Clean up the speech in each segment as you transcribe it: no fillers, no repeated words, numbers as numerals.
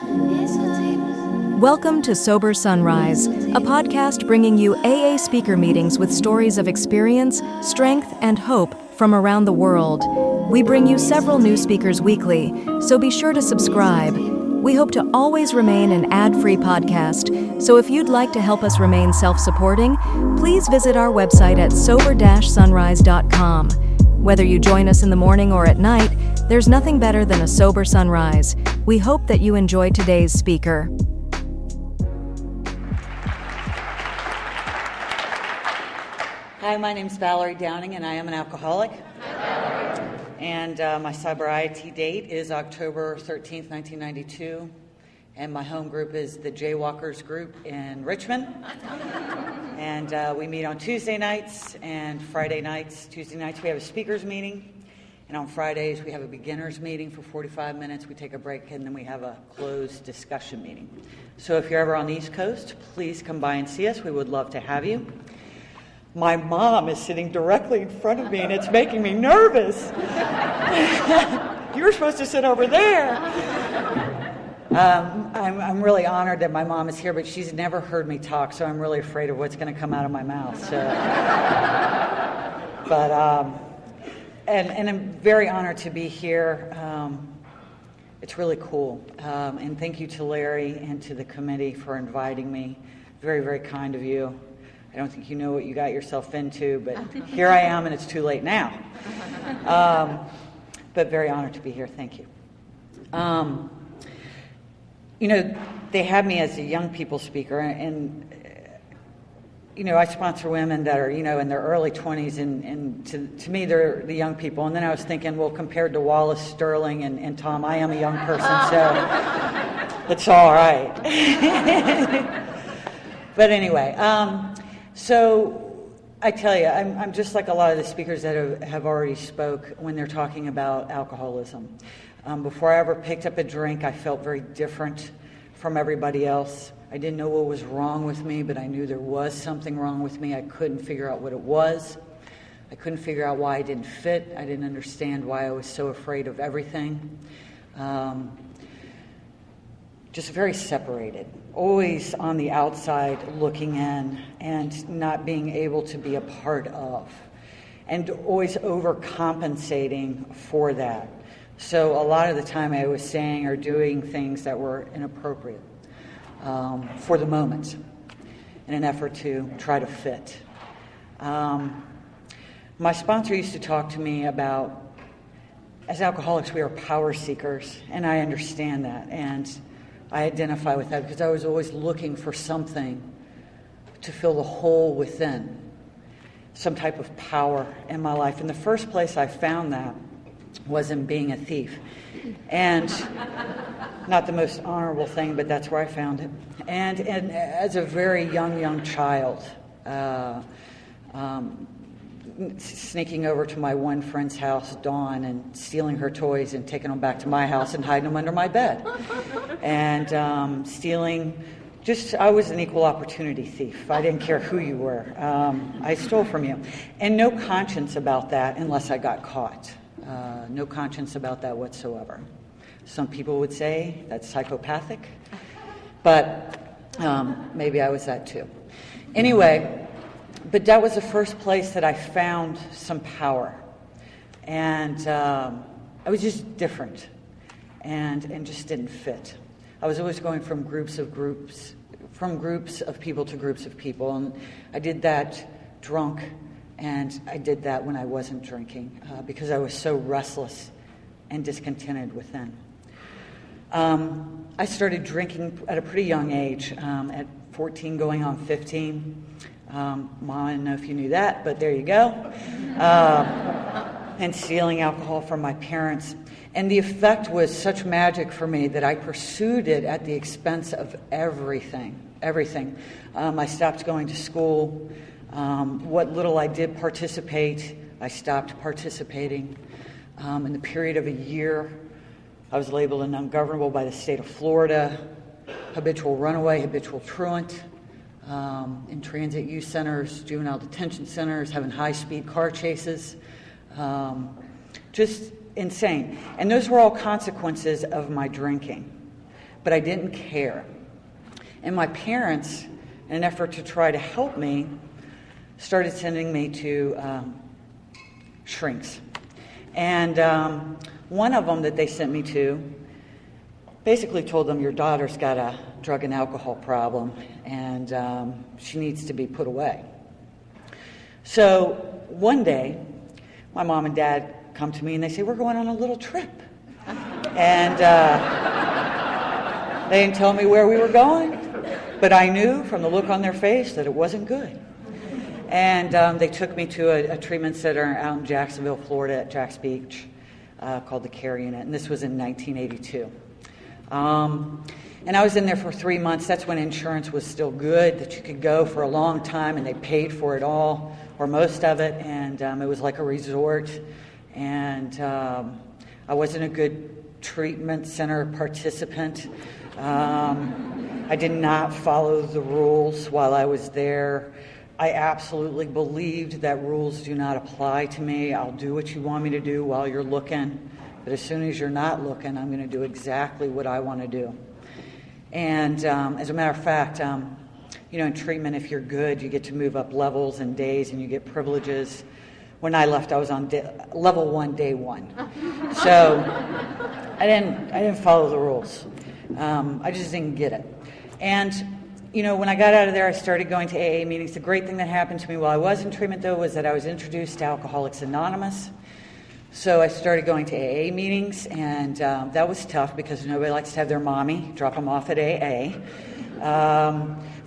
Welcome to Sober Sunrise, a podcast bringing you AA speaker meetings with stories of experience, strength, and hope from around the world. We bring you several new speakers weekly, so be sure to subscribe. We hope to always remain an ad-free podcast, so if you'd like to help us remain self-supporting, please visit our website at sober-sunrise.com. Whether you join us in the morning or at night, there's nothing better than a sober sunrise. We hope that you enjoy today's speaker. Hi, my name's Valerie D, and I am an alcoholic. And my sobriety date is October 13th, 1992. And my home group is the Jaywalkers group in Richmond. And we meet on Tuesday nights and Friday nights. Tuesday nights we have a speakers meeting. And on Fridays we have a beginners meeting for 45 minutes. We take a break and then we have a closed discussion meeting. So if you're ever on the East Coast, please come by and see us. We would love to have you. My mom is sitting directly in front of me, and it's making me nervous. You were supposed to sit over there. I'm really honored that my mom is here, but she's never heard me talk, so I'm really afraid of what's going to come out of my mouth. So. And I'm very honored to be here. It's really cool. And thank you to Larry and to the committee for inviting me. Very, very kind of you. I don't think you know what you got yourself into, but here I am, and it's too late now. But very honored to be here. Thank you. They have me as a young people speaker, and I sponsor women that are, in their early 20s, and to me, they're the young people. And then I was thinking, well, compared to Wallace, Sterling, and Tom, I am a young person, so it's all right. But anyway, so I tell you, I'm just like a lot of the speakers that have already spoke when they're talking about alcoholism. Before I ever picked up a drink, I felt very different from everybody else. I didn't know what was wrong with me, but I knew there was something wrong with me. I couldn't figure out what it was. I couldn't figure out why I didn't fit. I didn't understand why I was so afraid of everything. Just very separated, always on the outside looking in and not being able to be a part of, and always overcompensating for that. So a lot of the time I was saying or doing things that were inappropriate for the moment in an effort to try to fit. My sponsor used to talk to me about, as alcoholics, we are power seekers, and I understand that, and I identify with that because I was always looking for something to fill the hole within, some type of power in my life. And the first place I found that was in being a thief. And not the most honorable thing, but that's where I found it. And as a very young child, sneaking over to my one friend's house, Dawn, and stealing her toys and taking them back to my house and hiding them under my bed. And stealing, I was an equal opportunity thief. I didn't care who you were. I stole from you. And no conscience about that unless I got caught. No conscience about that whatsoever. Some people would say that's psychopathic, but maybe I was that too. Anyway, but that was the first place that I found some power. And I was just different and just didn't fit. I was always going from groups of people to groups of people. And I did that drunk, and I did that when I wasn't drinking because I was so restless and discontented within. I started drinking at a pretty young age, at 14 going on 15. Mom, I don't know if you knew that, but there you go. And stealing alcohol from my parents. And the effect was such magic for me that I pursued it at the expense of everything. I stopped going to school. What little I did participate, I stopped participating. In the period of a year, I was labeled an ungovernable by the state of Florida, habitual runaway, habitual truant, in transit youth centers, juvenile detention centers, having high-speed car chases. Just insane. And those were all consequences of my drinking. but I didn't care. And my parents, in an effort to try to help me, started sending me to shrinks. And one of them that they sent me to basically told them, your daughter's got a drug and alcohol problem, and she needs to be put away. So one day, my mom and dad come to me and they say, we're going on a little trip. And they didn't tell me where we were going, but I knew from the look on their face that it wasn't good. And they took me to a treatment center out in Jacksonville, Florida, at Jack's Beach, called the Care Unit, and this was in 1982. And I was in there for 3 months. That's when insurance was still good, that you could go for a long time, and they paid for it all, or most of it, and it was like a resort. And I wasn't a good treatment center participant. I did not follow the rules while I was there. I absolutely believed that rules do not apply to me. I'll do what you want me to do while you're looking, but as soon as you're not looking, I'm going to do exactly what I want to do. And as a matter of fact, in treatment, if you're good, you get to move up levels and days, and you get privileges. When I left, I was on level 1, day 1. So I didn't follow the rules. I just didn't get it. And when I got out of there, I started going to AA meetings. The great thing that happened to me while I was in treatment, though, was that I was introduced to Alcoholics Anonymous. So I started going to AA meetings, and that was tough because nobody likes to have their mommy drop them off at AA.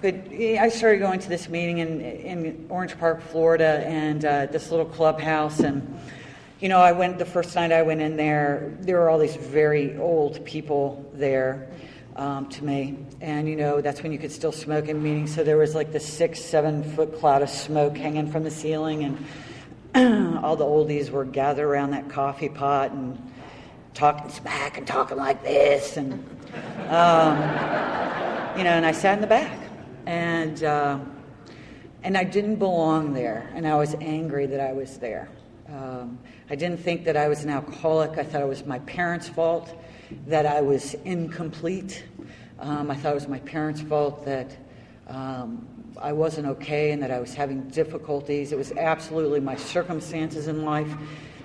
But I started going to this meeting in Orange Park, Florida, and this little clubhouse. And, I went the first night I went in there were all these very old people there to me. And, that's when you could still smoke in meetings. So there was like this 6-7 foot cloud of smoke hanging from the ceiling, and all the oldies were gathered around that coffee pot and talking smack and talking like this, and and I sat in the back, and I didn't belong there, and I was angry that I was there. I didn't think that I was an alcoholic. I thought it was my parents' fault that I was incomplete. I thought it was my parents' fault that I wasn't okay and that I was having difficulties. It was absolutely my circumstances in life.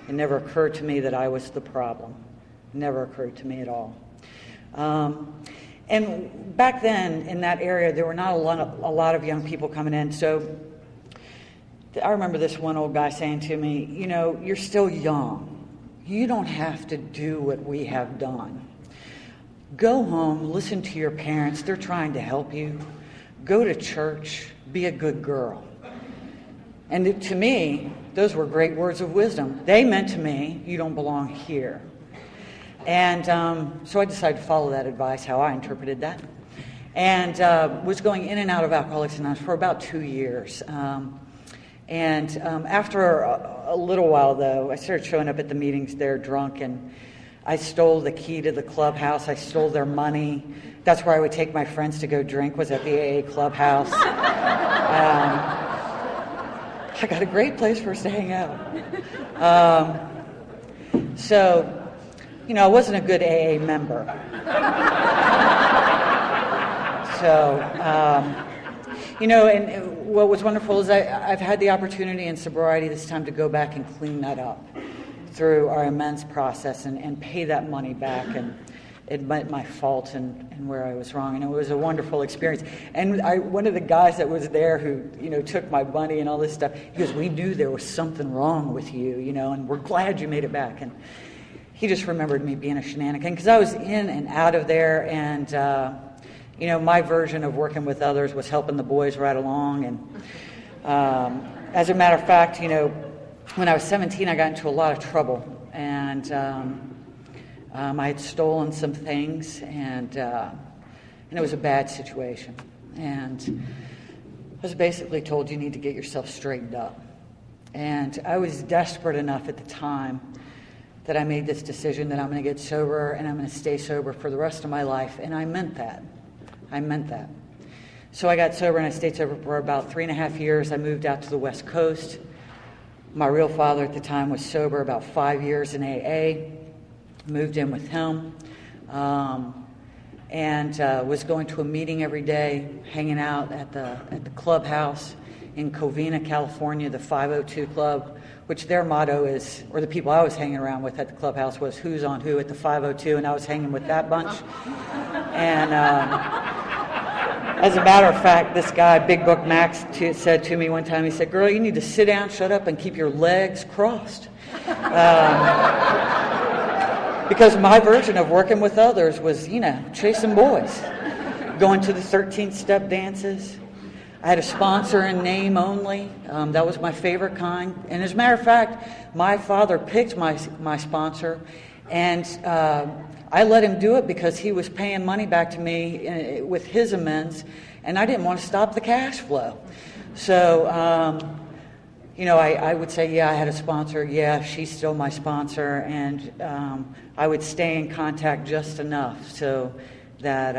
It never occurred to me that I was the problem. It never occurred to me at all. And back then, in that area, there were not a lot of young people coming in. So I remember this one old guy saying to me, you're still young. You don't have to do what we have done. Go home, listen to your parents. They're trying to help you. Go to church, be a good girl. And to me, those were great words of wisdom. They meant to me, you don't belong here. And so I decided to follow that advice, how I interpreted that. And was going in and out of Alcoholics Anonymous for about 2 years. After a little while, though, I started showing up at the meetings there drunk, and I stole the key to the clubhouse. I stole their money. That's where I would take my friends to go drink, was at the AA clubhouse. I got a great place for us to hang out. I wasn't a good AA member. And what was wonderful is I've had the opportunity in sobriety this time to go back and clean that up through our amends process and pay that money back and admit my fault and where I was wrong. And it was a wonderful experience. And one of the guys that was there who, took my money and all this stuff, he goes, we knew there was something wrong with you, and we're glad you made it back. And he just remembered me being a shenanigan because I was in and out of there, and my version of working with others was helping the boys right along. And as a matter of fact, when I was 17, I got into a lot of trouble, and I had stolen some things, and it was a bad situation. And I was basically told, you need to get yourself straightened up. And I was desperate enough at the time that I made this decision that I'm going to get sober, and I'm going to stay sober for the rest of my life. And I meant that. So I got sober, and I stayed sober for about 3.5 years. I moved out to the West Coast. My real father at the time was sober about 5 years in AA. Moved in with him. and was going to a meeting every day, hanging out at the clubhouse in Covina, California, the 502 Club, which their motto is, or the people I was hanging around with at the clubhouse was who's on who at the 502, and I was hanging with that bunch. And as a matter of fact, this guy, Big Book Max, said to me one time, he said, "Girl, you need to sit down, shut up, and keep your legs crossed." Because my version of working with others was, chasing boys, going to the 13th step dances. I had a sponsor in name only. That was my favorite kind. And as a matter of fact, my father picked my sponsor, and I let him do it because he was paying money back to me with his amends, and I didn't want to stop the cash flow. So, I would say, yeah, I had a sponsor. Yeah, she's still my sponsor, and I would stay in contact just enough so that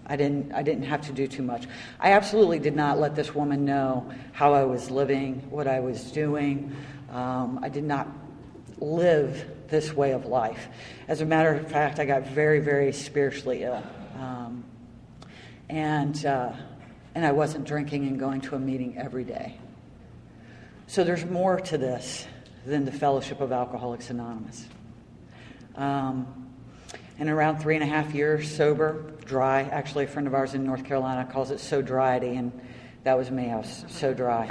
I didn't have to do too much. I absolutely did not let this woman know how I was living, what I was doing. I did not live this way of life. As a matter of fact, I got very, very spiritually ill, and I wasn't drinking and going to a meeting every day. So there's more to this than the Fellowship of Alcoholics Anonymous. And around 3.5 years sober, dry. Actually, a friend of ours in North Carolina calls it so dryity, and that was me. I was so dry.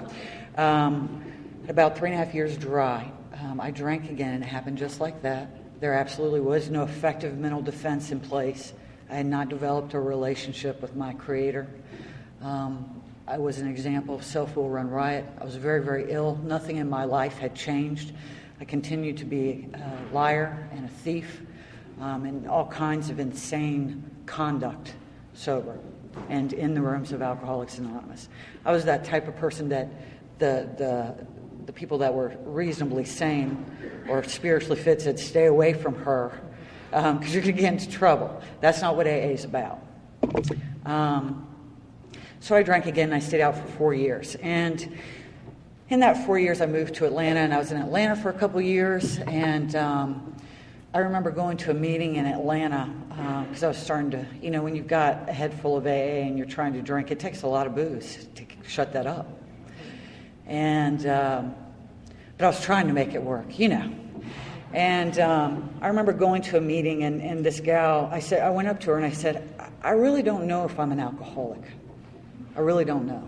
About 3.5 years dry, I drank again, and it happened just like that. There absolutely was no effective mental defense in place. I had not developed a relationship with my Creator. I was an example of self-will run riot. I was very, very ill. Nothing in my life had changed. I continued to be a liar and a thief, and all kinds of insane conduct sober and in the rooms of Alcoholics Anonymous. I was that type of person that the people that were reasonably sane or spiritually fit said, stay away from her because you're going to get into trouble. That's not what AA is about. So I drank again, and I stayed out for 4 years. And in that 4 years, I moved to Atlanta, and I was in Atlanta for a couple years. And I remember going to a meeting in Atlanta because I was starting to, when you've got a head full of AA and you're trying to drink, it takes a lot of booze to shut that up. And but I was trying to make it work, And I remember going to a meeting, and this gal, I went up to her and I said, I really don't know if I'm an alcoholic. I really don't know.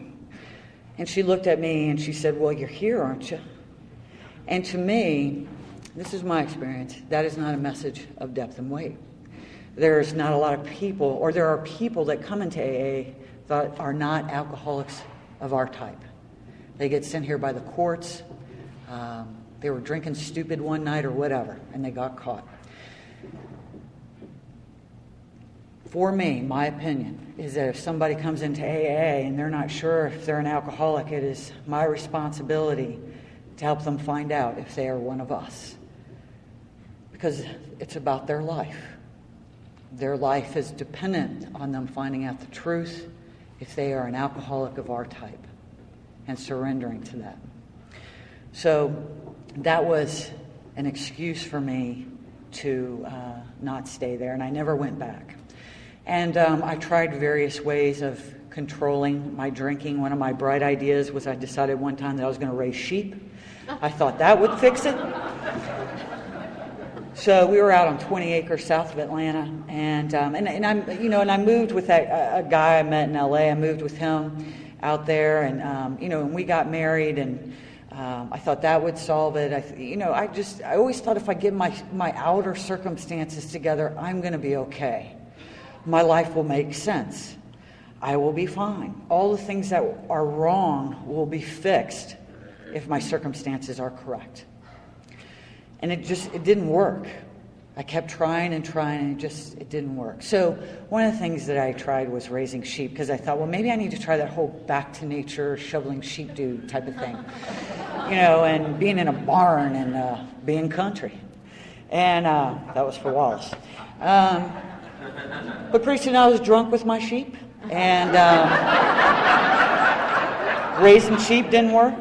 And she looked at me and she said, well, you're here, aren't you? And to me, this is my experience, that is not a message of depth and weight. There's not a lot of people, or there are people that come into AA that are not alcoholics of our type. They get sent here by the courts. They were drinking stupid one night or whatever, and they got caught. For me, my opinion is that if somebody comes into AA and they're not sure if they're an alcoholic, it is my responsibility to help them find out if they are one of us. Because it's about their life. Their life is dependent on them finding out the truth if they are an alcoholic of our type and surrendering to that. So that was an excuse for me to not stay there, and I never went back. And I tried various ways of controlling my drinking. One of my bright ideas was I decided one time that I was going to raise sheep. I thought that would fix it. So we were out on 20 acres south of Atlanta, and I moved with a guy I met in LA. I moved with him out there, and and we got married, and I thought that would solve it. I always thought if I get my outer circumstances together, I'm going to be okay. My life will make sense. I will be fine. All the things that are wrong will be fixed if my circumstances are correct. And it didn't work. I kept trying and trying, and it didn't work. So one of the things that I tried was raising sheep, because I thought, well, maybe I need to try that whole back to nature, shoveling sheep dude type of thing. And being in a barn and being country. And that was for Wallace. But pretty soon I was drunk with my sheep, and raising sheep didn't work.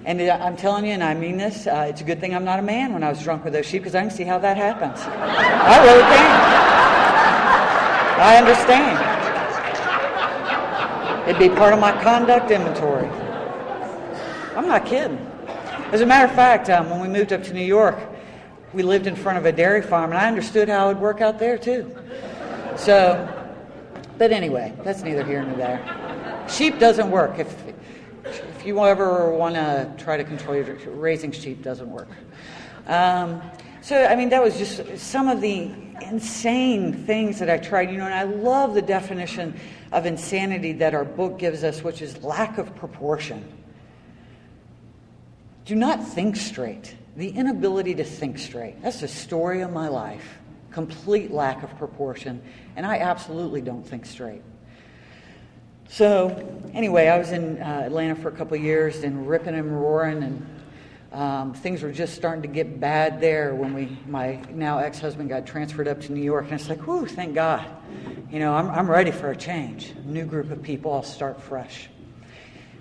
And I'm telling you, and I mean this, it's a good thing I'm not a man when I was drunk with those sheep, because I can see how that happens. I really can. I understand. It'd be part of my conduct inventory. I'm not kidding. As a matter of fact, when we moved up to New York, we lived in front of a dairy farm, and I understood how it would work out there, too. So, but anyway, that's neither here nor there. Sheep doesn't work. If you ever want to try to control your raising sheep, doesn't work. So, I mean, that was just some of the insane things that I tried. And I love the definition of insanity that our book gives us, which is lack of proportion. Do not think straight. The inability to think straight. That's the story of my life. Complete lack of proportion. And I absolutely don't think straight. So, anyway, I was in Atlanta for a couple of years and ripping and roaring, and things were just starting to get bad there when my now ex-husband got transferred up to New York. And it's like, whew, thank God. I'm ready for a change. A new group of people, I'll start fresh.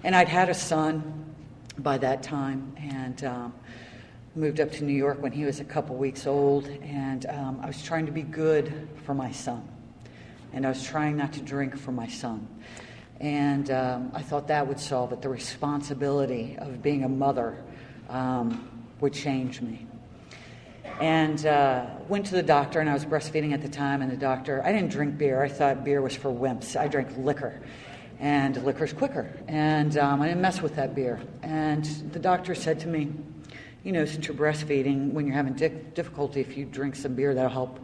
And I'd had a son by that time, and moved up to New York when he was a couple weeks old, and I was trying to be good for my son. And I was trying not to drink for my son. And I thought that would solve it. The responsibility of being a mother would change me. And went to the doctor, and I was breastfeeding at the time, and the doctor, I didn't drink beer. I thought beer was for wimps. I drank liquor, and liquor's quicker. And I didn't mess with that beer. And the doctor said to me, since you're breastfeeding, when you're having difficulty, if you drink some beer, that'll help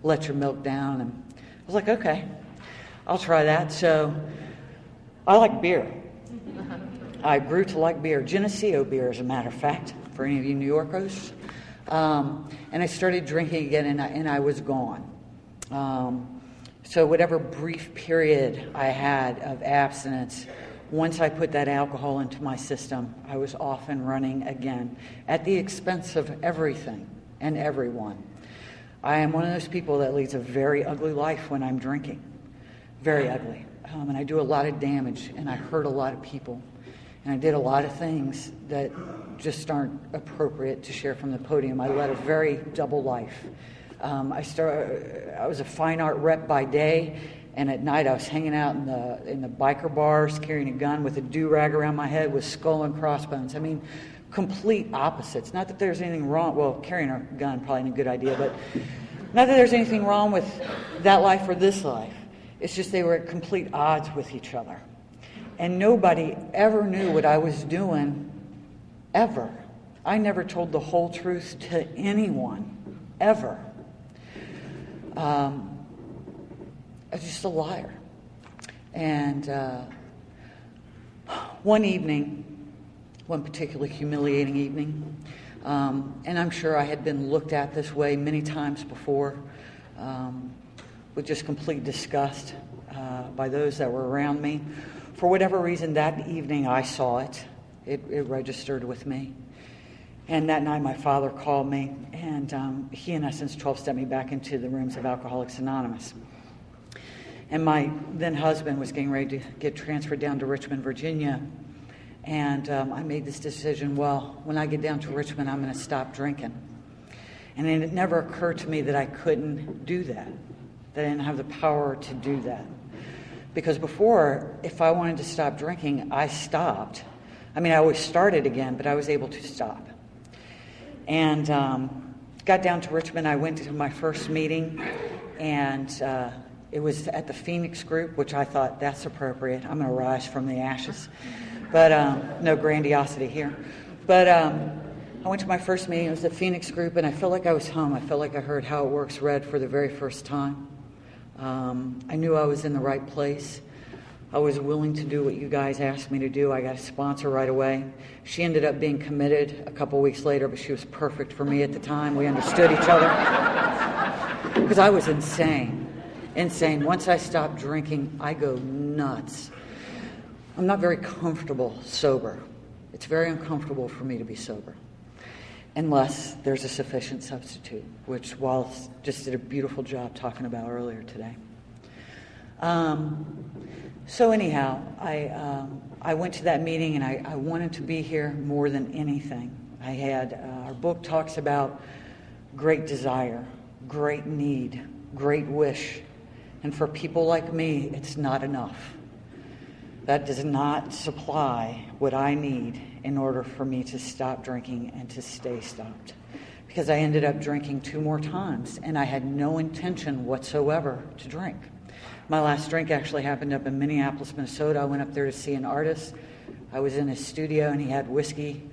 let your milk down. And I was like, okay, I'll try that. So I like beer. I grew to like beer. Geneseo beer, as a matter of fact, for any of you New Yorkers. And I started drinking again, and I was gone. So whatever brief period I had of abstinence, once I put that alcohol into my system, I was off and running again, at the expense of everything and everyone. I am one of those people that leads a very ugly life when I'm drinking. Very ugly. And I do a lot of damage, and I hurt a lot of people. And I did a lot of things that just aren't appropriate to share from the podium. I led a very double life. I was a fine art rep by day, and at night I was hanging out in the biker bars, carrying a gun with a do-rag around my head with skull and crossbones. I mean, complete opposites. Not that there's anything wrong. Well, carrying a gun probably ain't a good idea, but not that there's anything wrong with that life or this life. It's just they were at complete odds with each other. And nobody ever knew what I was doing, ever. I never told the whole truth to anyone, ever. I was just a liar. And one particularly humiliating evening, and I'm sure I had been looked at this way many times before, with just complete disgust by those that were around me. For whatever reason, that evening I saw it. It registered with me. And that night my father called me, and he, in essence, 12-stepped me back into the rooms of Alcoholics Anonymous. And my then husband was getting ready to get transferred down to Richmond, Virginia. And I made this decision, well, when I get down to Richmond, I'm going to stop drinking. And it never occurred to me that I couldn't do that I didn't have the power to do that. Because before, if I wanted to stop drinking, I stopped. I mean, I always started again, but I was able to stop. And got down to Richmond. I went to my first meeting, and it was at the Phoenix group, which I thought, that's appropriate. I'm going to rise from the ashes. But no grandiosity here. But I went to my first meeting. It was the Phoenix group, and I felt like I was home. I felt like I heard How It Works read for the very first time. I knew I was in the right place. I was willing to do what you guys asked me to do. I got a sponsor right away. She ended up being committed a couple weeks later, but she was perfect for me at the time. We understood each other. Because I was insane. Once I stopped drinking, I go nuts. I'm not very comfortable sober. It's very uncomfortable for me to be sober. Unless there's a sufficient substitute, which Wallace just did a beautiful job talking about earlier today. So anyhow, I went to that meeting, and I wanted to be here more than anything. I had, our book talks about great desire, great need, great wish. And for people like me, it's not enough. That does not supply what I need in order for me to stop drinking and to stay stopped. Because I ended up drinking 2 more times, and I had no intention whatsoever to drink. My last drink actually happened up in Minneapolis, Minnesota. I went up there to see an artist. I was in his studio, and he had whiskey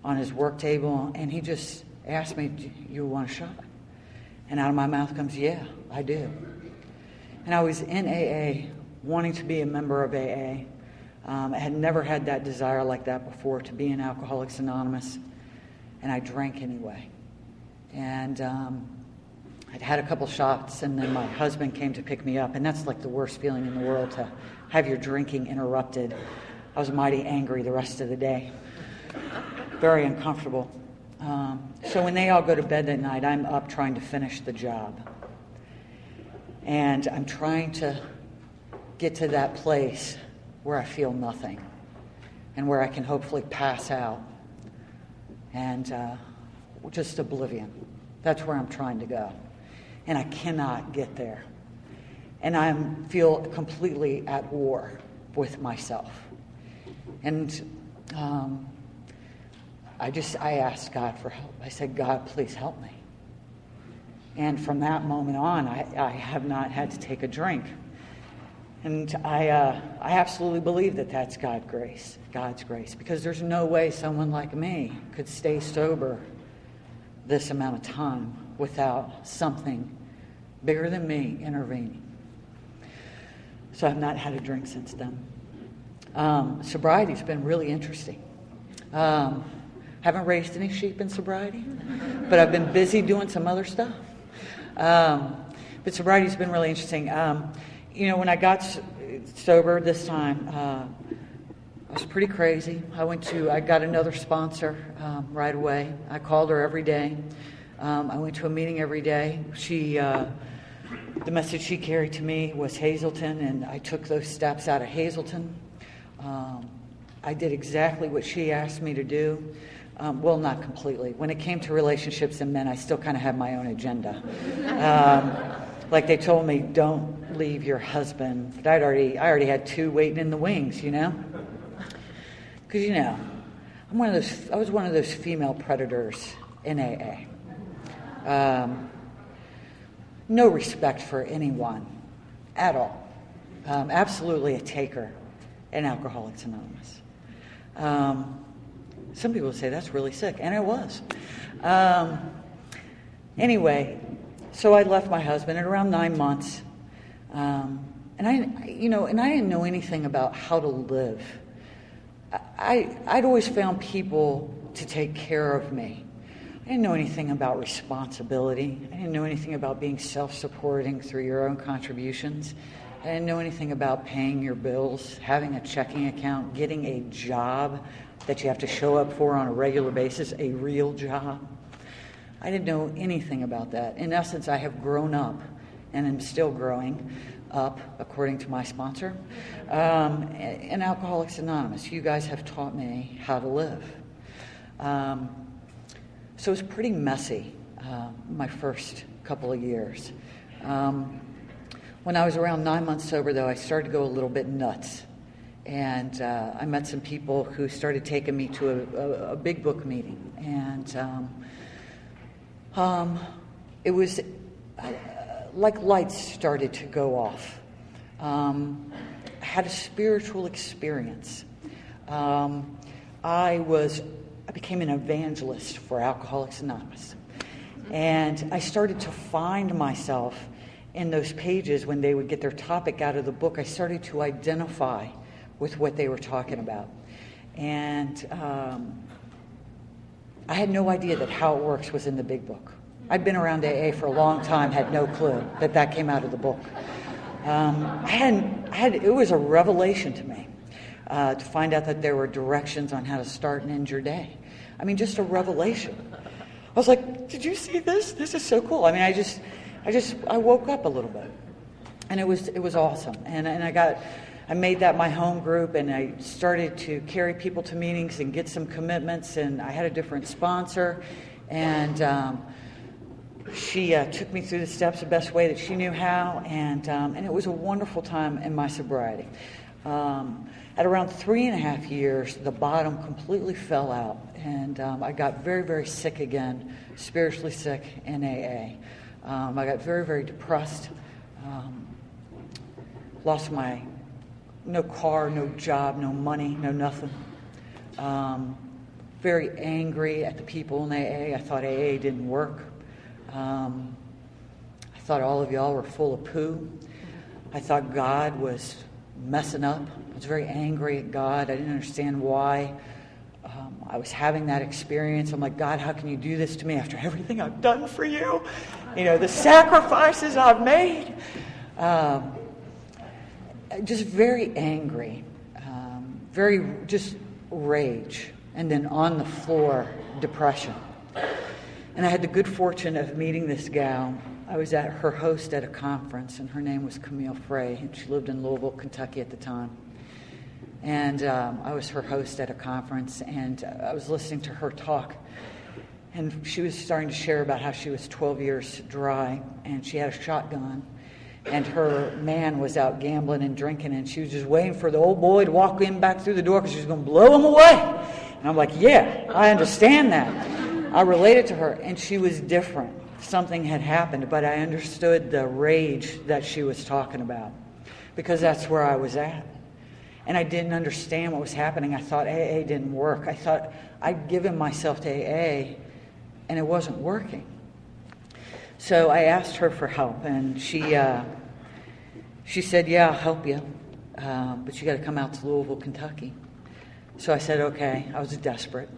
on his work table, and he just asked me, "Do you want a shot?" And out of my mouth comes, "Yeah, I do." And I was in AA, wanting to be a member of AA. I had never had that desire like that before, to be in Alcoholics Anonymous, and I drank anyway. And I'd had a couple shots, and then my husband came to pick me up, and that's like the worst feeling in the world, to have your drinking interrupted. I was mighty angry the rest of the day, very uncomfortable. So when they all go to bed that night, I'm up trying to finish the job. And I'm trying to get to that place where I feel nothing and where I can hopefully pass out and just oblivion. That's where I'm trying to go. And I cannot get there. And I feel completely at war with myself. And I asked God for help. I said, "God, please help me." And from that moment on, I have not had to take a drink. And I absolutely believe that that's God's grace, because there's no way someone like me could stay sober this amount of time without something bigger than me intervening. So I've not had a drink since then. Sobriety's been really interesting. Haven't raised any sheep in sobriety, but I've been busy doing some other stuff. But sobriety's been really interesting. When I got sober this time, I was pretty crazy. I got another sponsor right away. I called her every day. I went to a meeting every day. The message she carried to me was Hazelton, and I took those steps out of Hazelton. I did exactly what she asked me to do. Well, not completely. When it came to relationships and men, I still kind of had my own agenda. Like they told me, don't leave your husband. But I already had 2 waiting in the wings, Because, I was one of those female predators in AA. No respect for anyone at all. Absolutely a taker in Alcoholics Anonymous. Some people say that's really sick, and it was. Anyway, so I left my husband at around 9 months, and I didn't know anything about how to live. I'd always found people to take care of me. I didn't know anything about responsibility. I didn't know anything about being self-supporting through your own contributions. I didn't know anything about paying your bills, having a checking account, getting a job that you have to show up for on a regular basis, a real job. I didn't know anything about that. In essence, I have grown up and am still growing up, according to my sponsor, in Alcoholics Anonymous. You guys have taught me how to live. So it was pretty messy, my first couple of years. When I was around 9 months sober, though, I started to go a little bit nuts. And I met some people who started taking me to a big book meeting. And it was like lights started to go off. I had a spiritual experience. I became an evangelist for Alcoholics Anonymous. And I started to find myself in those pages when they would get their topic out of the book. I started to identify with what they were talking about. And I had no idea that How It Works was in the big book. I'd been around AA for a long time, had no clue that came out of the book. It was a revelation to me to find out that there were directions on how to start and end your day. I mean, just a revelation. I was like, did you see this? This is so cool. I mean, I woke up a little bit, and it was awesome. And I made that my home group, and I started to carry people to meetings and get some commitments, and I had a different sponsor, and She took me through the steps the best way that she knew how, and it was a wonderful time in my sobriety. At around 3.5 years, the bottom completely fell out, and I got very, very sick again, spiritually sick in AA. I got very, very depressed, lost no car, no job, no money, no nothing. Very angry at the people in AA. I thought AA didn't work. I thought all of y'all were full of poo. I thought God was messing up. I was very angry at God. I didn't understand why I was having that experience. I'm like, God, how can you do this to me after everything I've done for you? You know, the sacrifices I've made. Just very angry. Very just rage. And then on the floor, depression. And I had the good fortune of meeting this gal. I was at her host at a conference, and her name was Camille Frey, and she lived in Louisville, Kentucky at the time. And I was her host at a conference, and I was listening to her talk. And she was starting to share about how she was 12 years dry, and she had a shotgun. And her man was out gambling and drinking, and she was just waiting for the old boy to walk in back through the door because she was going to blow him away. And I'm like, yeah, I understand that. I related to her, and she was different. Something had happened, but I understood the rage that she was talking about because that's where I was at. And I didn't understand what was happening. I thought AA didn't work. I thought I'd given myself to AA, and it wasn't working. So I asked her for help, and she said, yeah, I'll help you, but you got to come out to Louisville, Kentucky. So I said, okay. I was desperate.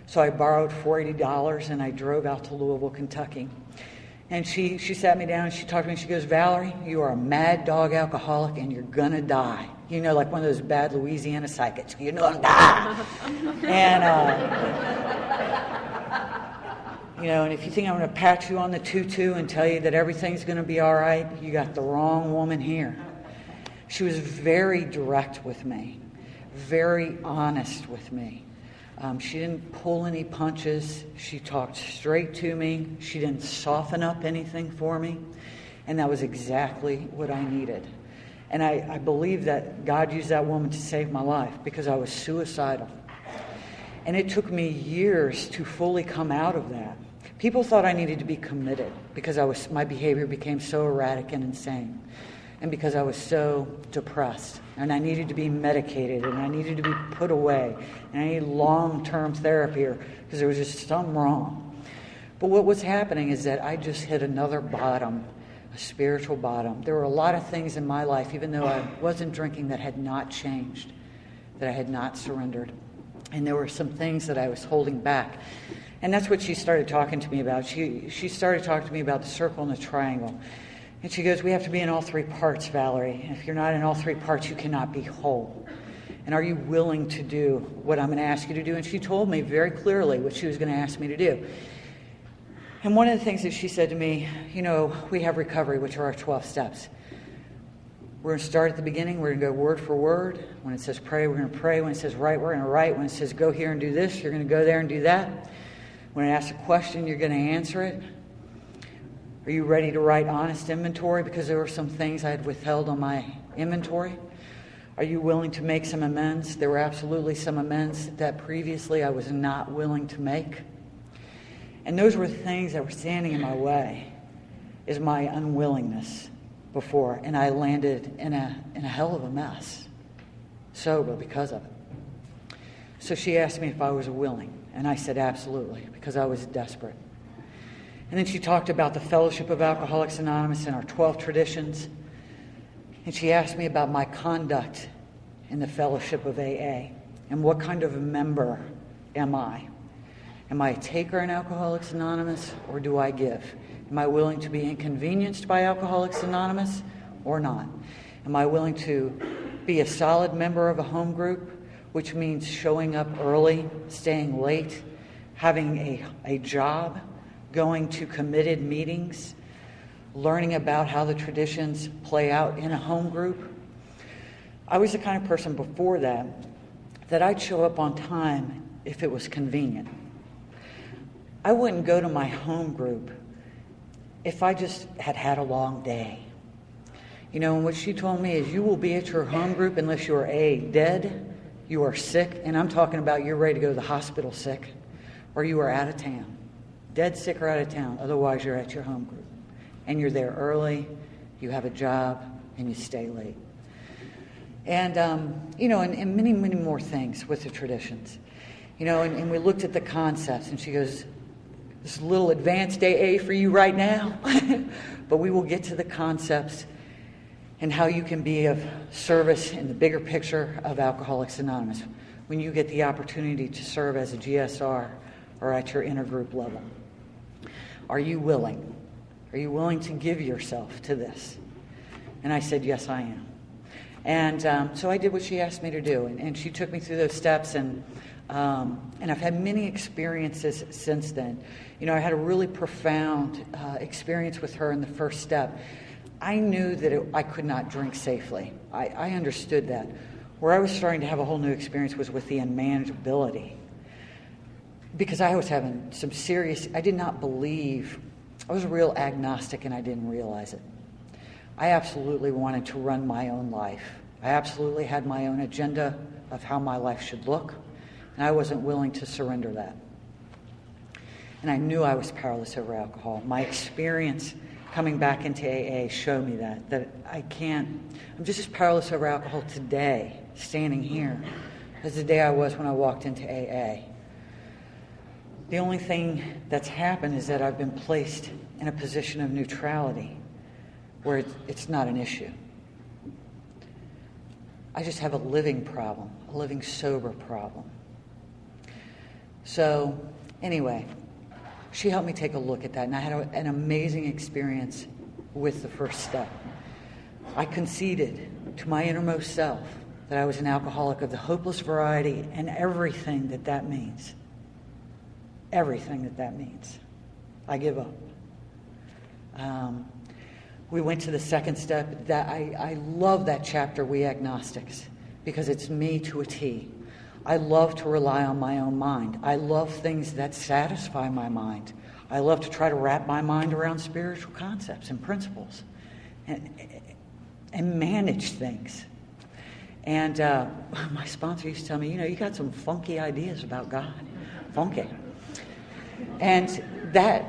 So I borrowed $40, and I drove out to Louisville, Kentucky. And she sat me down, and she talked to me, and she goes, Valerie, you are a mad dog alcoholic, and you're going to die. You know, like one of those bad Louisiana psychics. You're going to die. And, and if you think I'm going to pat you on the tutu and tell you that everything's going to be all right, you got the wrong woman here. She was very direct with me, very honest with me. She didn't pull any punches. She talked straight to me. She didn't soften up anything for me. And that was exactly what I needed. And I believe that God used that woman to save my life because I was suicidal. And it took me years to fully come out of that. People thought I needed to be committed because my behavior became so erratic and insane. And because I was so depressed, and I needed to be medicated, and I needed to be put away, and I needed long-term therapy because there was just something wrong. But what was happening is that I just hit another bottom, a spiritual bottom. There were a lot of things in my life, even though I wasn't drinking, that had not changed, that I had not surrendered. And there were some things that I was holding back. And that's what she started talking to me about. She started talking to me about the circle and the triangle. And she goes, we have to be in all three parts, Valerie. And if you're not in all three parts, you cannot be whole. And are you willing to do what I'm going to ask you to do? And she told me very clearly what she was going to ask me to do. And one of the things that she said to me, we have recovery, which are our 12 steps. We're going to start at the beginning. We're going to go word for word. When it says pray, we're going to pray. When it says write, we're going to write. When it says go here and do this, you're going to go there and do that. When it asks a question, you're going to answer it. Are you ready to write honest inventory? Because there were some things I had withheld on my inventory. Are you willing to make some amends? There were absolutely some amends that previously I was not willing to make. And those were the things that were standing in my way, is my unwillingness before. And I landed in a hell of a mess, sober because of it. So she asked me if I was willing. And I said absolutely, because I was desperate. And then she talked about the Fellowship of Alcoholics Anonymous and our 12 traditions. And she asked me about my conduct in the Fellowship of AA and what kind of a member am I? Am I a taker in Alcoholics Anonymous, or do I give? Am I willing to be inconvenienced by Alcoholics Anonymous or not? Am I willing to be a solid member of a home group, which means showing up early, staying late, having a job, going to committed meetings, learning about how the traditions play out in a home group? I was the kind of person before that I'd show up on time if it was convenient. I wouldn't go to my home group if I just had a long day. And what she told me is, you will be at your home group unless you are A, dead, you are sick, and I'm talking about you're ready to go to the hospital sick, or you are out of town. Dead, sick, or out of town. Otherwise, you're at your home group. And you're there early, you have a job, and you stay late. And, and many, many more things with the traditions. And we looked at the concepts, and she goes, this is a little advanced AA for you right now, but we will get to the concepts and how you can be of service in the bigger picture of Alcoholics Anonymous when you get the opportunity to serve as a GSR or at your intergroup level. Are you willing? Are you willing to give yourself to this? And I said, yes, I am. And so I did what she asked me to do, and she took me through those steps, and I've had many experiences since then. I had a really profound experience with her in the first step. I knew that I could not drink safely. I understood that. Where I was starting to have a whole new experience was with the unmanageability. Because I was having some serious, I did not believe, I was a real agnostic and I didn't realize it. I absolutely wanted to run my own life. I absolutely had my own agenda of how my life should look, and I wasn't willing to surrender that. And I knew I was powerless over alcohol. My experience coming back into AA showed me that I can't, I'm just as powerless over alcohol today, standing here, as the day I was when I walked into AA. The only thing that's happened is that I've been placed in a position of neutrality where it's not an issue. I just have a living problem, a living sober problem. So, anyway, she helped me take a look at that, and I had an amazing experience with the first step. I conceded to my innermost self that I was an alcoholic of the hopeless variety and everything that means. Everything that means. I give up. We went to the second step. That I love that chapter, We Agnostics, because it's me to a T. I love to rely on my own mind. I love things that satisfy my mind. I love to try to wrap my mind around spiritual concepts and principles and manage things. And my sponsor used to tell me, you got some funky ideas about God. Funky. And that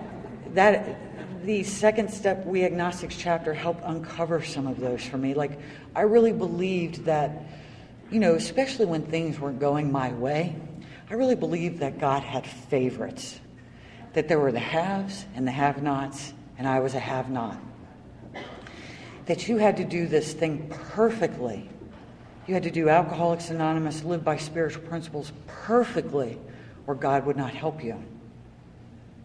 the second step, We Agnostics chapter, helped uncover some of those for me. Like, I really believed that, especially when things weren't going my way, I really believed that God had favorites. That there were the haves and the have-nots, and I was a have-not. That you had to do this thing perfectly. You had to do Alcoholics Anonymous, live by spiritual principles perfectly, or God would not help you.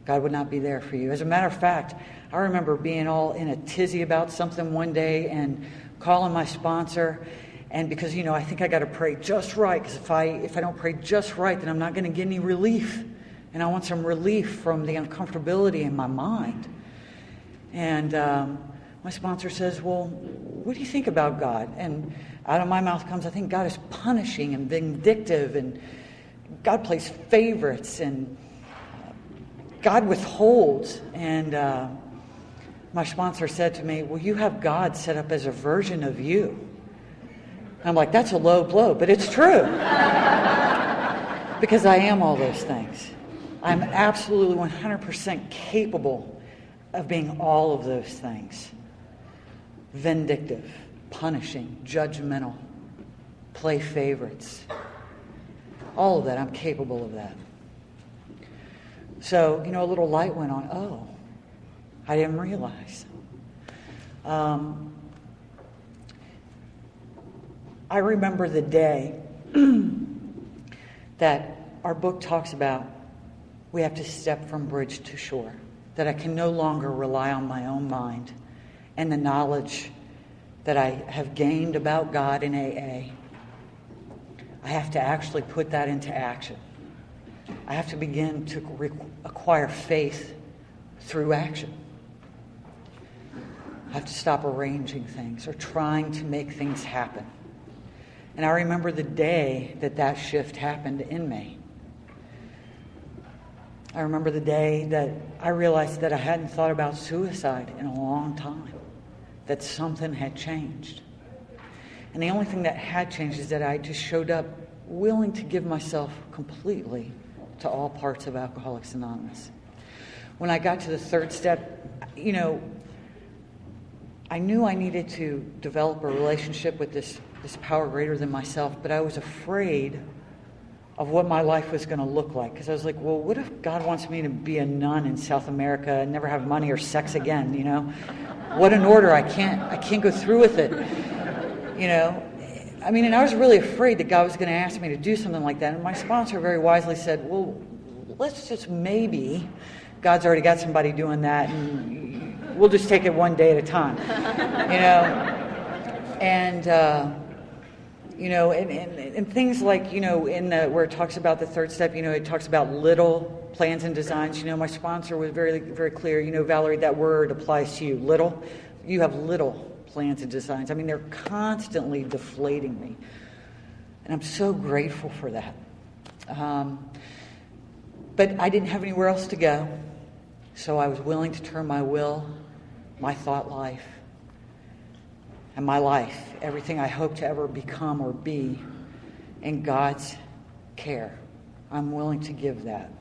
God would not be there for you. As a matter of fact, I remember being all in a tizzy about something one day and calling my sponsor, and because, I think I got to pray just right, because if I don't pray just right, then I'm not going to get any relief. And I want some relief from the uncomfortability in my mind. And my sponsor says, well, what do you think about God? And out of my mouth comes, I think God is punishing and vindictive, and God plays favorites, and God withholds. And my sponsor said to me, well, you have God set up as a version of you. And I'm like, that's a low blow, but it's true. Because I am all those things. I'm absolutely 100% capable of being all of those things. Vindictive, punishing, judgmental, play favorites. All of that, I'm capable of that. So, a little light went on. Oh, I didn't realize. I remember the day that our book talks about we have to step from bridge to shore, that I can no longer rely on my own mind and the knowledge that I have gained about God in AA. I have to actually put that into action. I have to begin to acquire faith through action. I have to stop arranging things or trying to make things happen. And I remember the day that shift happened in me. I remember the day that I realized that I hadn't thought about suicide in a long time, that something had changed. And the only thing that had changed is that I just showed up willing to give myself completely to all parts of Alcoholics Anonymous. When I got to the third step, I knew I needed to develop a relationship with this power greater than myself, but I was afraid of what my life was going to look like. Because I was like, well, what if God wants me to be a nun in South America and never have money or sex again, What an order. I can't go through with it, and I was really afraid that God was going to ask me to do something like that. And my sponsor very wisely said, well, let's just maybe, God's already got somebody doing that, and we'll just take it one day at a time, And things like, where it talks about the third step, it talks about little plans and designs. My sponsor was very, very clear. Valerie, that word applies to you. Little. You have little plans and designs. They're constantly deflating me. And I'm so grateful for that. But I didn't have anywhere else to go. So I was willing to turn my will, my thought life, and my life, everything I hope to ever become or be, in God's care. I'm willing to give that.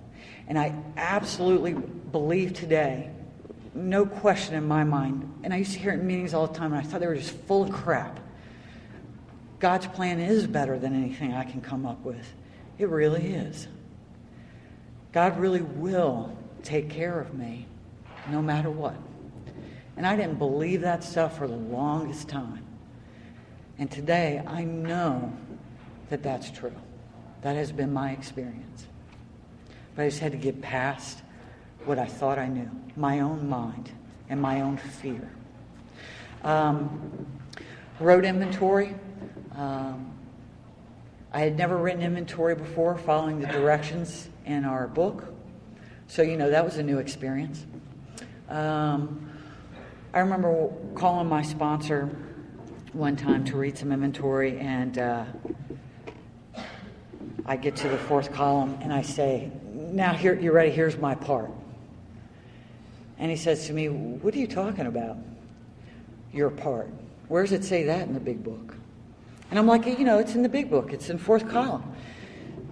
And I absolutely believe today, no question in my mind, and I used to hear it in meetings all the time, and I thought they were just full of crap. God's plan is better than anything I can come up with. It really is. God really will take care of me, no matter what. And I didn't believe that stuff for the longest time. And today, I know that that's true. That has been my experience. But I just had to get past what I thought I knew, my own mind and my own fear. Wrote inventory. I had never written inventory before, following the directions in our book. So, that was a new experience. I remember calling my sponsor one time to read some inventory, and I get to the fourth column, and I say, now, here, you ready? Here's my part. And he says to me, what are you talking about? Your part. Where does it say that in the big book? And I'm like, it's in the big book. It's in fourth column.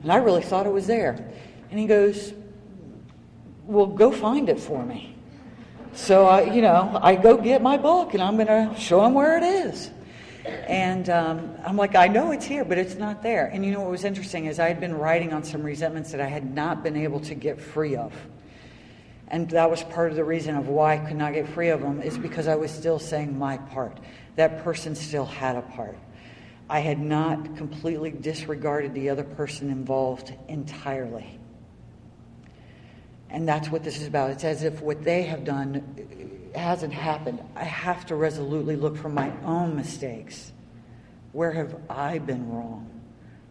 And I really thought it was there. And he goes, well, go find it for me. So, I go get my book, and I'm going to show him where it is. And I'm like, I know it's here, but it's not there. And what was interesting is I had been writing on some resentments that I had not been able to get free of. And that was part of the reason of why I could not get free of them, is because I was still saying my part. That person still had a part. I had not completely disregarded the other person involved entirely. And that's what this is about. It's as if what they have done hasn't happened. I have to resolutely look for my own mistakes. Where have I been wrong?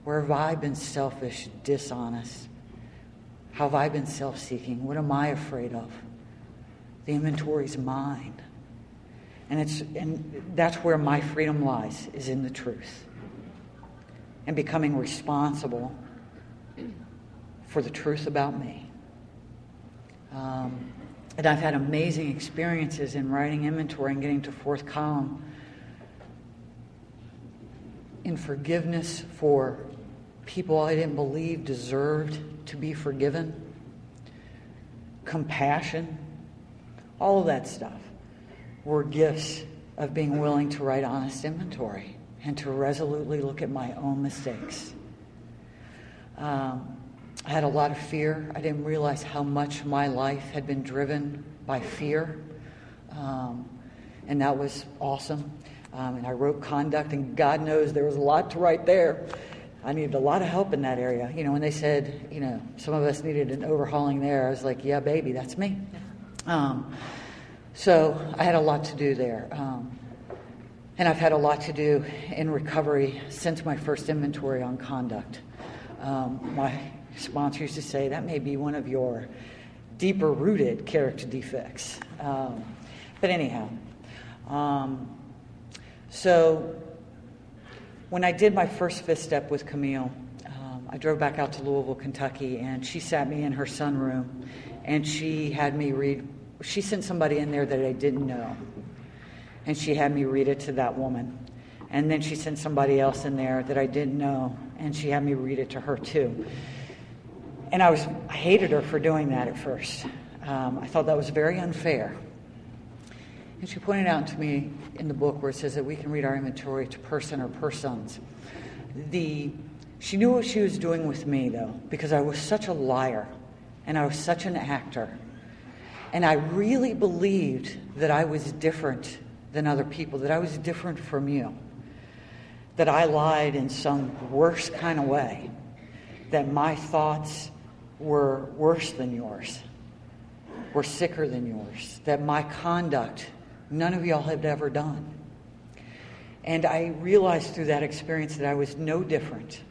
Where have I been selfish, dishonest? How have I been self-seeking? What am I afraid of? The inventory's mine. And that's where my freedom lies, is in the truth. And becoming responsible for the truth about me. And I've had amazing experiences in writing inventory and getting to fourth column in forgiveness for people I didn't believe deserved to be forgiven, compassion, all of that stuff were gifts of being willing to write honest inventory and to resolutely look at my own mistakes. I had a lot of fear. I didn't realize how much my life had been driven by fear. And that was awesome. And I wrote conduct, and God knows there was a lot to write there. I needed a lot of help in that area. When they said, some of us needed an overhauling there, I was like, yeah, baby, that's me. So I had a lot to do there. And I've had a lot to do in recovery since my first inventory on conduct. My sponsor used to say that may be one of your deeper rooted character defects. But anyhow, so when I did my first fifth step with Camille, I drove back out to Louisville, Kentucky, and she sat me in her sunroom, and she had me read. She sent somebody in there that I didn't know, and she had me read it to that woman. And then she sent somebody else in there that I didn't know, and she had me read it to her too. And I hated her for doing that at first. I thought that was very unfair. And she pointed out to me in the book where it says that we can read our inventory to person or persons. She knew what she was doing with me, though, because I was such a liar, and I was such an actor. And I really believed that I was different than other people, that I was different from you, that I lied in some worse kind of way, that my thoughts were worse than yours, were sicker than yours, that my conduct, none of y'all had ever done. And I realized through that experience that I was no different.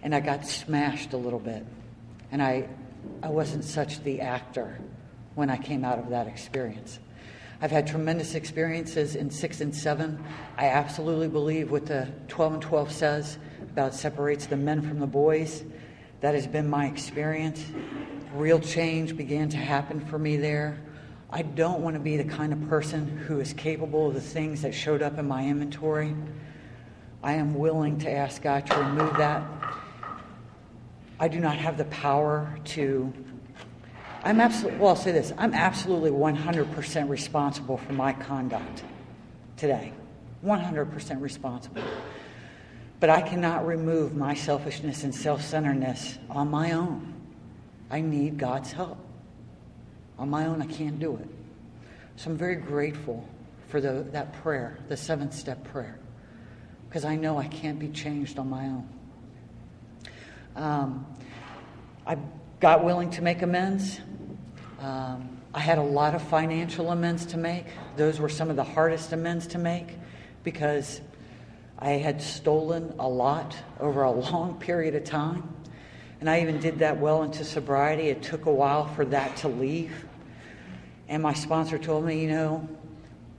And I got smashed a little bit. And I wasn't such the actor when I came out of that experience. I've had tremendous experiences in 6 and 7. I absolutely believe what the 12 and 12 says about separates the men from the boys. That has been my experience. Real change began to happen for me there. I don't want to be the kind of person who is capable of the things that showed up in my inventory. I am willing to ask God to remove that. I do not have the power to... I'll say this. I'm absolutely 100% responsible for my conduct today. 100% responsible. But I cannot remove my selfishness and self-centeredness on my own. I need God's help. On my own, I can't do it. So I'm very grateful for that prayer, the 7-step prayer, because I know I can't be changed on my own. I got willing to make amends. I had a lot of financial amends to make. Those were some of the hardest amends to make because I had stolen a lot over a long period of time. And I even did that well into sobriety. It took a while for that to leave. And my sponsor told me,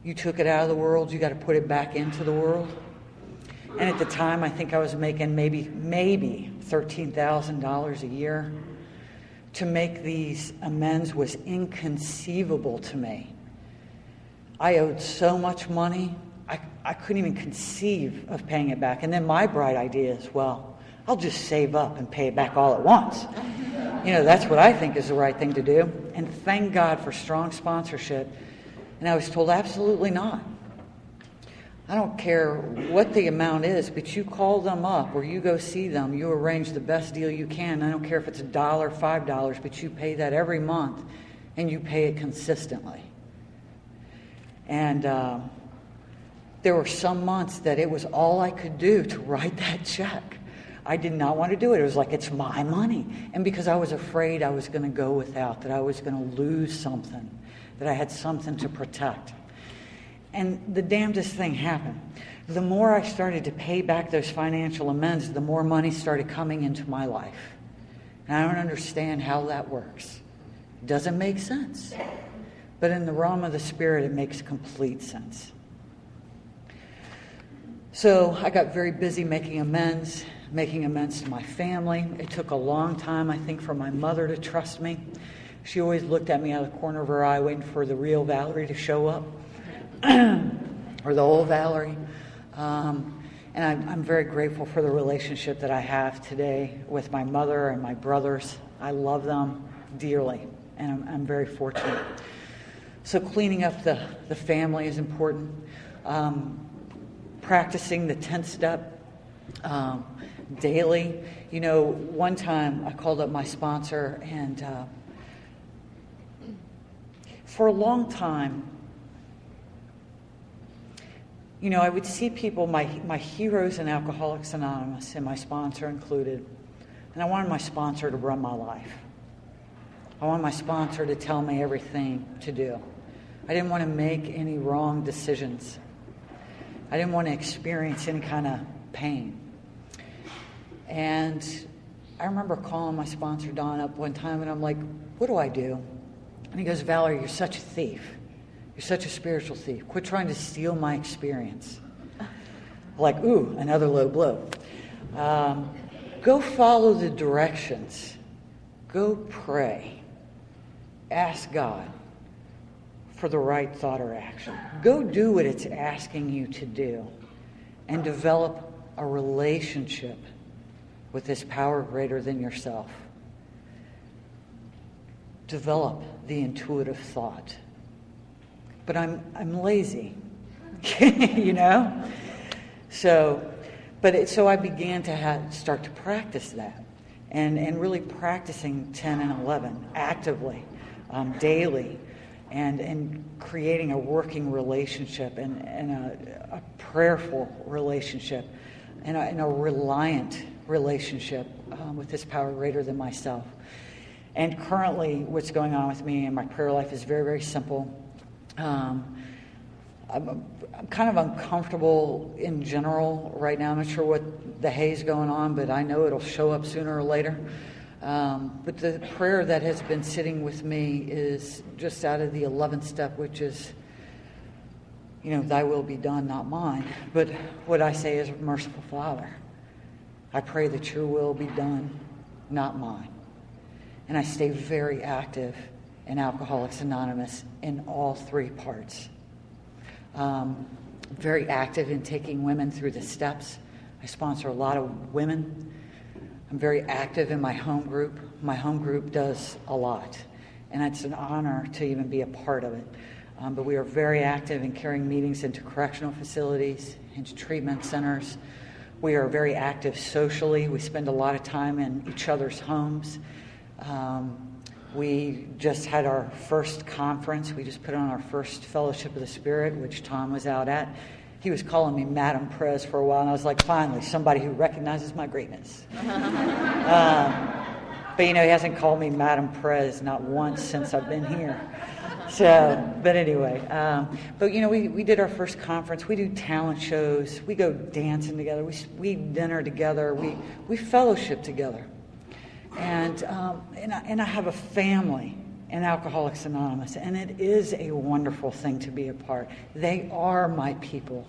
you took it out of the world, you got to put it back into the world. And at the time, I think I was making maybe $13,000 a year. To make these amends was inconceivable to me. I owed so much money, I couldn't even conceive of paying it back. And then my bright idea is, I'll just save up and pay it back all at once. That's what I think is the right thing to do. And thank God for strong sponsorship. And I was told, absolutely not. I don't care what the amount is, but you call them up or you go see them. You arrange the best deal you can. I don't care if it's $1, $5, but you pay that every month and you pay it consistently. And there were some months that it was all I could do to write that check. I did not want to do it. It was like, it's my money. And because I was afraid I was going to go without, that I was going to lose something, that I had something to protect. And the damnedest thing happened. The more I started to pay back those financial amends, the more money started coming into my life. And I don't understand how that works. It doesn't make sense. But in the realm of the Spirit, it makes complete sense. So I got very busy making amends to my family. It took a long time, I think, for my mother to trust me. She always looked at me out of the corner of her eye waiting for the real Valerie to show up. Or the old Valerie. And I'm very grateful for the relationship that I have today with my mother and my brothers. I love them dearly, and I'm very fortunate. So cleaning up the family is important. Practicing the 10th step daily. One time I called up my sponsor, and for a long time, I would see people, my heroes in Alcoholics Anonymous, and my sponsor included, and I wanted my sponsor to run my life. I wanted my sponsor to tell me everything to do. I didn't want to make any wrong decisions. I didn't want to experience any kind of pain. And I remember calling my sponsor, Don, up one time, and I'm like, what do I do? And he goes, Valerie, you're such a thief. You're such a spiritual thief. Quit trying to steal my experience. Like, ooh, another low blow. Go follow the directions. Go pray. Ask God for the right thought or action. Go do what it's asking you to do and develop a relationship with this power greater than yourself. Develop the intuitive thought. But I'm lazy, you know? So I began to start to practice that and really practicing 10 and 11 actively, daily, and creating a working relationship and a prayerful relationship and a reliant relationship with this power greater than myself. And currently what's going on with me and my prayer life is very, very simple. I'm kind of uncomfortable in general right now. I'm not sure what the hay's going on, but I know it'll show up sooner or later. But the prayer that has been sitting with me is just out of the 11th step, which is, thy will be done, not mine. But what I say is, merciful Father, I pray that your will be done, not mine. And I stay very active in Alcoholics Anonymous in all three parts. Very active in taking women through the steps. I sponsor a lot of women. I'm very active in my home group. My home group does a lot, and it's an honor to even be a part of it. But we are very active in carrying meetings into correctional facilities, into treatment centers. We are very active socially. We spend a lot of time in each other's homes. We just had our first conference. We just put on our first Fellowship of the Spirit, which Tom was out at. He was calling me Madam Prez for a while, and I was like, finally, somebody who recognizes my greatness. But, he hasn't called me Madam Prez not once since I've been here. But anyway, we did our first conference. We do talent shows. We go dancing together. We dinner together. We fellowship together. And I have a family in Alcoholics Anonymous, and it is a wonderful thing to be a part. They are my people.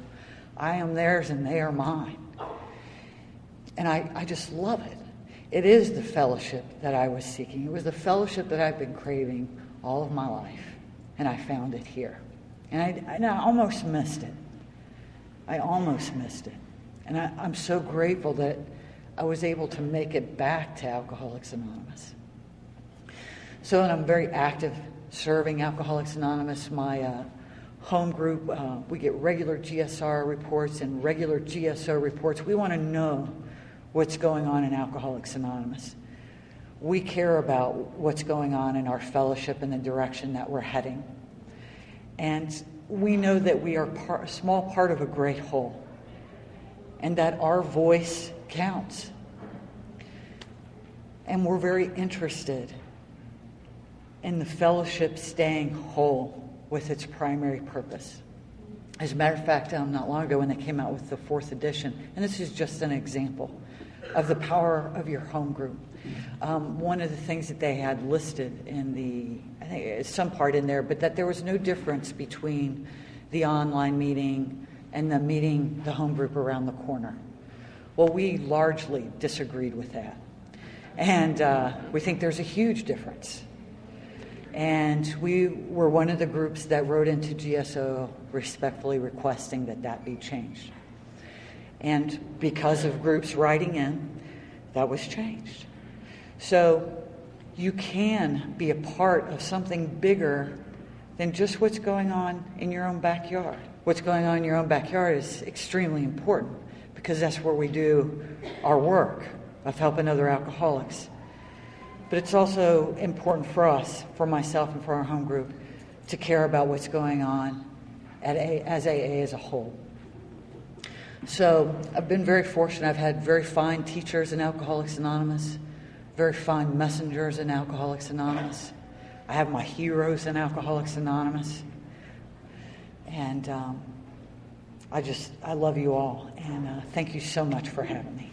I am theirs, and they are mine. And I just love it. It is the fellowship that I was seeking. It was the fellowship that I've been craving all of my life, and I found it here. And I almost missed it. And I'm so grateful that I was able to make it back to Alcoholics Anonymous. So, and I'm very active serving Alcoholics Anonymous. My home group, we get regular GSR reports and regular GSO reports. We want to know what's going on in Alcoholics Anonymous. We care about what's going on in our fellowship and the direction that we're heading. And we know that we are a small part of a great whole, and that our voice counts. And we're very interested in the fellowship staying whole with its primary purpose. As a matter of fact, not long ago when they came out with the 4th edition, and this is just an example of the power of your home group. One of the things that they had listed in I think it's some part in there, but that there was no difference between the online meeting and the home group around the corner. Well, we largely disagreed with that. And we think there's a huge difference. And we were one of the groups that wrote into GSO respectfully requesting that be changed. And because of groups writing in, that was changed. So you can be a part of something bigger than just what's going on in your own backyard. What's going on in your own backyard is extremely important because that's where we do our work of helping other alcoholics. But it's also important for us, for myself and for our home group, to care about what's going on as AA as a whole. So I've been very fortunate. I've had very fine teachers in Alcoholics Anonymous, very fine messengers in Alcoholics Anonymous. I have my heroes in Alcoholics Anonymous. And I love you all. And thank you so much for having me.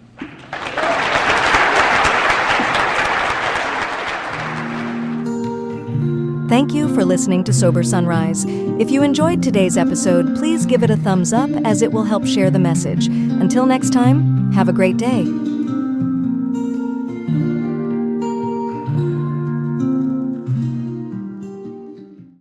Thank you for listening to Sober Sunrise. If you enjoyed today's episode, please give it a thumbs up as it will help share the message. Until next time, have a great day.